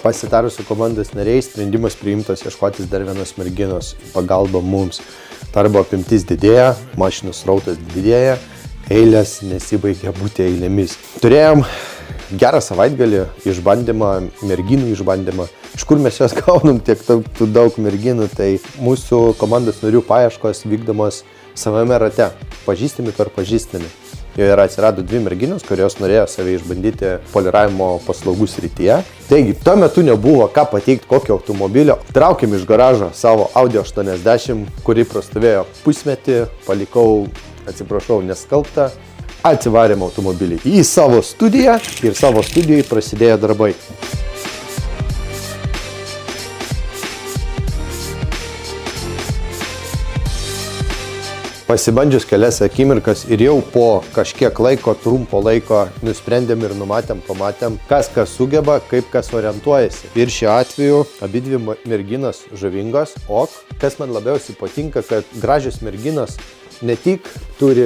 Pasitarus su komandos nariais, sprendimas priimtas ieškotis dar vienos merginos į pagalbą mums. Darbo apimtis didėja, mašinų srautas didėja, eilės nesibaigia būti eilėmis. Turėjom gerą savaitgalį, išbandymą, merginų išbandymą. Iš kur mes jos gaunam tiek daug merginų, tai mūsų komandos narių paieškos vykdomos savame rate, pažįstami per pažįstami. Ir atsirado 2 merginos, kurios norėjo save išbandyti poliravimo paslaugų srityje. Taigi, tuo metu nebuvo ką pateikti kokio automobilio. Traukėm iš garažo savo Audi 80, kuri prastovėjo pusmetį, palikau, atsiprašau, neskalbtą, atsivarėm automobilį į savo studiją ir savo studijai prasidėjo darbai. Pasibandžius kelias akimirkas ir jau po kažkiek laiko, trumpo laiko nusprendėm ir pamatėm, kas sugeba, kaip kas orientuojasi. Ir šiuo atveju abidvi merginos žavingos, o kas man labiausiai patinka, kad gražios merginos ne tik turi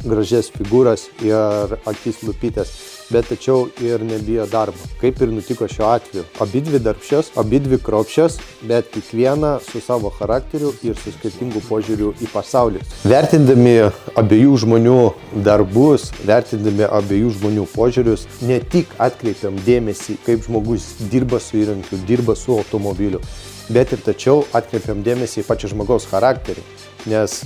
gražias figūras ir akis lūpytės, bet tačiau ir nebijo darbo. Kaip ir nutiko šiuo atveju. Abidvi darbščios, abidvi kruopščios, bet kiekviena su savo charakteriu ir su skirtingu požiūriu į pasaulį. Vertindami abiejų žmonių darbus, vertindami abiejų žmonių požiūrius, ne tik atkreipiam dėmesį, kaip žmogus dirba su įrankiu, dirba su automobiliu, bet ir tačiau atkreipiam dėmesį į pačią žmogaus charakterį. Nes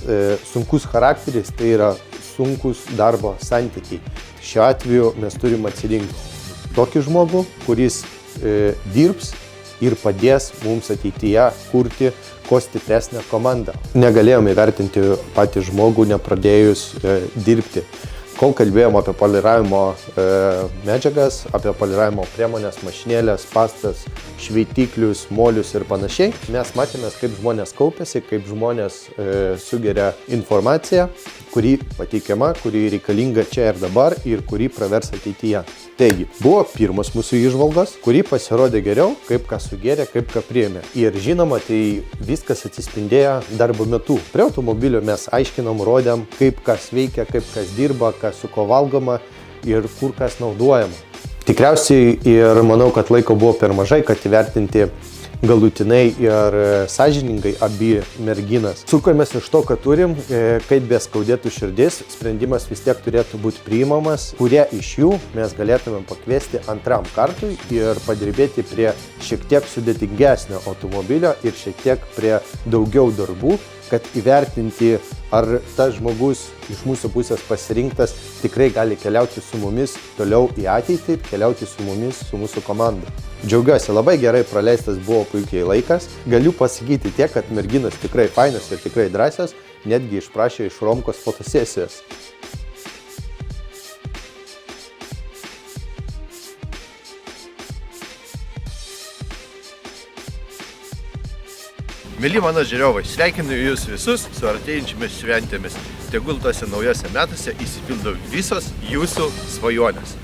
sunkus charakteris tai yra sunkus darbo santykiai. Šiuo atveju mes turim atsirinkti tokį žmogų, kuris dirbs ir padės mums ateityje kurti kuo stipresnę komandą. Negalėjome įvertinti patį žmogų, nepradėjus dirbti. Kol kalbėjom apie poliravimo medžiagas, apie poliravimo priemonės, mašinėlės, pastas, šveitiklius, molius ir panašiai, mes matėmės, kaip žmonės kaupiasi, kaip žmonės sugeria informaciją, kuri pateikiama, kuri reikalinga čia ir dabar ir kuri pravers ateityje. Taigi, buvo pirmas mūsų įžvalgos, kuri pasirodė geriau, kaip ką sugerė, kaip ką priėmė. Ir žinoma, tai viskas atsispindėjo darbo metu. Prie automobilio mes aiškinom, rodėm, kaip kas veikia, kaip kas dirba, kas su ko valgoma ir kur kas naudojama. Tikriausiai ir manau, kad laiko buvo per mažai, kad įvertinti galutinai ir sąžiningai abi merginas. Sukomės iš to, ką turim, kaip beskaudėtų širdis, sprendimas vis tiek turėtų būti priimamas, kurie iš jų mes galėtumėm pakviesti antram kartui ir padirbėti prie šiek tiek sudėtingesnio automobilio ir šiek tiek prie daugiau darbų, kad įvertinti, ar tas žmogus iš mūsų pusės pasirinktas tikrai gali keliauti su mumis toliau į ateitį, keliauti su mumis, su mūsų komanda. Džiaugiuosi, labai gerai praleistas buvo puikiai laikas. Galiu pasakyti tiek, kad merginos tikrai fainos ir tikrai drąsios, netgi išprašė iš Romkos fotosesijos. Mėly mano žiūrovai, sveikinu jūs visus su artėjančiomis šventėmis. Tegul tose naujose metuose įsipildo visos jūsų svajonės.